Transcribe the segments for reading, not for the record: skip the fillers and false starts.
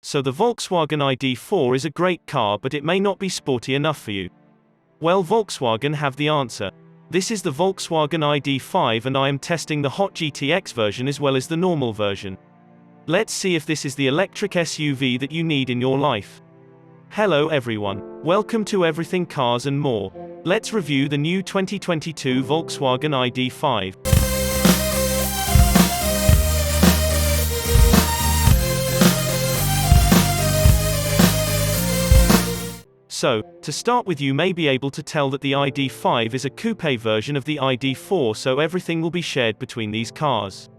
So the Volkswagen ID4 is a great car, but it may not be sporty enough for you. Well, Volkswagen have the answer. This is the Volkswagen ID5 and I am testing the hot GTX version as well as the normal version. Let's see if this is the electric SUV that you need in your life. Hello everyone. Welcome to Everything Cars and More. Let's review the new 2022 Volkswagen ID5. So, to start with, you may be able to tell that the ID5 is a coupe version of the ID4, so everything will be shared between these cars.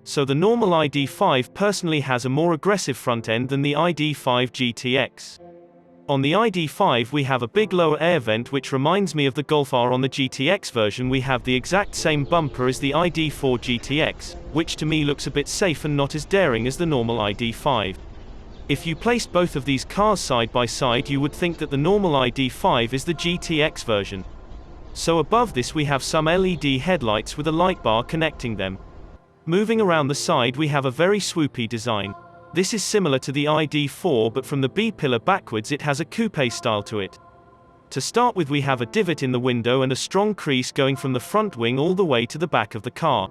So the normal ID5 personally has a more aggressive front end than the ID5 GTX. On the ID5 we have a big lower air vent which reminds me of the Golf R. On the GTX version we have the exact same bumper as the ID4 GTX, which to me looks a bit safe and not as daring as the normal ID5. If you placed both of these cars side by side, you would think that the normal ID5 is the GTX version. So above this we have some LED headlights with a light bar connecting them. Moving around the side we have a very swoopy design. This is similar to the ID4, but from the B-pillar backwards it has a coupe style to it. To start with, we have a divot in the window and a strong crease going from the front wing all the way to the back of the car.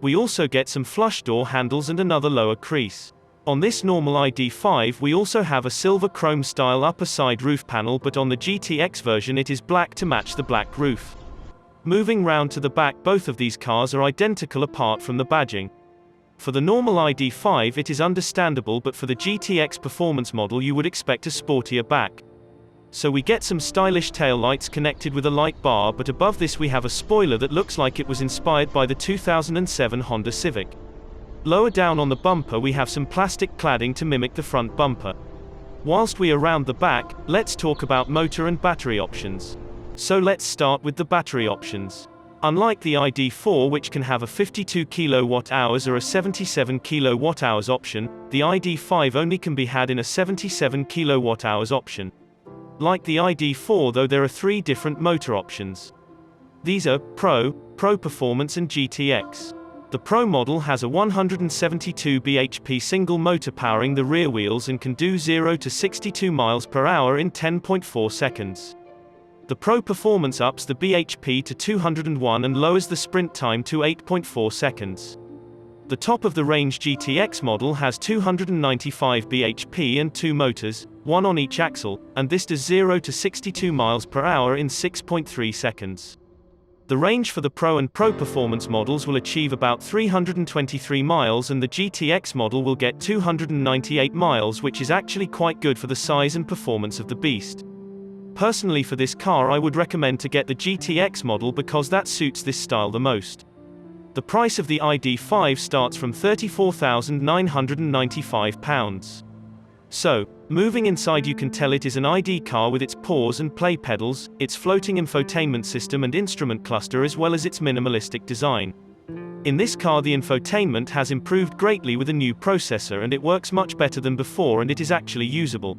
We also get some flush door handles and another lower crease. On this normal ID5 we also have a silver chrome style upper side roof panel, but on the GTX version it is black to match the black roof. Moving round to the back, both of these cars are identical apart from the badging. For the normal ID5 it is understandable, but for the GTX performance model you would expect a sportier back. So we get some stylish tail lights connected with a light bar, but above this we have a spoiler that looks like it was inspired by the 2007 Honda Civic. Lower down on the bumper we have some plastic cladding to mimic the front bumper. Whilst we are around the back, let's talk about motor and battery options. So let's start with the battery options. Unlike the ID4, which can have a 52 kWh or a 77 kWh option, the ID5 only can be had in a 77 kWh option. Like the ID4 though, there are three different motor options. These are Pro, Pro Performance and GTX. The Pro model has a 172 bhp single motor powering the rear wheels and can do 0 to 62 miles per hour in 10.4 seconds. The Pro Performance ups the bhp to 201 and lowers the sprint time to 8.4 seconds. The top of the range GTX model has 295 bhp and two motors, one on each axle, and this does 0 to 62 miles per hour in 6.3 seconds. The range for the Pro and Pro Performance models will achieve about 323 miles, and the GTX model will get 298 miles, which is actually quite good for the size and performance of the beast. Personally, for this car I would recommend to get the GTX model because that suits this style the most. The price of the ID5 starts from £34,995. So, moving inside, you can tell it is an ID car with its pause and play pedals, its floating infotainment system and instrument cluster, as well as its minimalistic design. In this car the infotainment has improved greatly with a new processor and it works much better than before, and it is actually usable.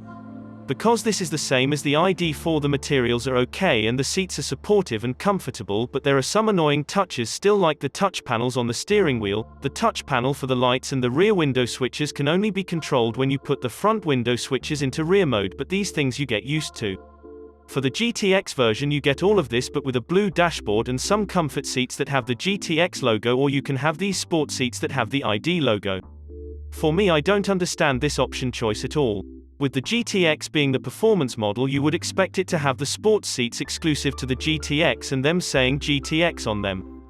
Because this is the same as the ID4, the materials are okay and the seats are supportive and comfortable, but there are some annoying touches still, like the touch panels on the steering wheel. The touch panel for the lights and the rear window switches can only be controlled when you put the front window switches into rear mode, but these things you get used to. For the GTX version you get all of this, but with a blue dashboard and some comfort seats that have the GTX logo, or you can have these sport seats that have the ID logo. For me, I don't understand this option choice at all. With the GTX being the performance model, you would expect it to have the sports seats exclusive to the GTX and them saying GTX on them.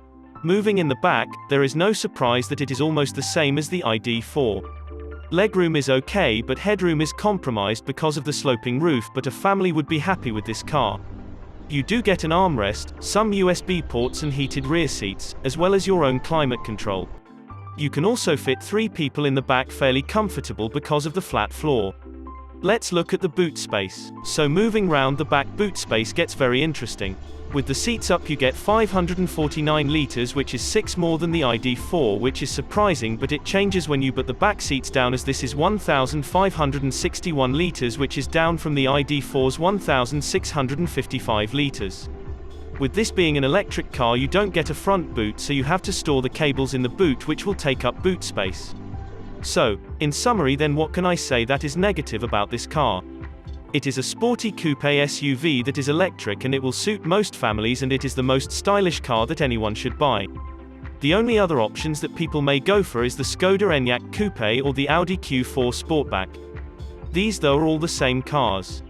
Moving in the back, there is no surprise that it is almost the same as the ID4. Legroom is okay, but headroom is compromised because of the sloping roof, but a family would be happy with this car. You do get an armrest, some USB ports and heated rear seats, as well as your own climate control. You can also fit 3 people in the back fairly comfortable because of the flat floor. Let's look at the boot space. So moving round the back, boot space gets very interesting. With the seats up you get 549 litres, which is 6 more than the ID4, which is surprising, but it changes when you put the back seats down, as this is 1,561 litres, which is down from the ID4's 1,655 litres. With this being an electric car you don't get a front boot, so you have to store the cables in the boot, which will take up boot space. So, in summary then, what can I say that is negative about this car? It is a sporty coupe SUV that is electric, and it will suit most families, and it is the most stylish car that anyone should buy. The only other options that people may go for is the Skoda Enyaq Coupe or the Audi Q4 Sportback. These though are all the same cars.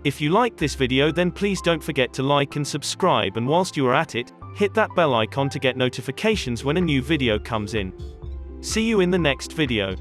If you liked this video, then please don't forget to like and subscribe, and whilst you are at it, hit that bell icon to get notifications when a new video comes in. See you in the next video.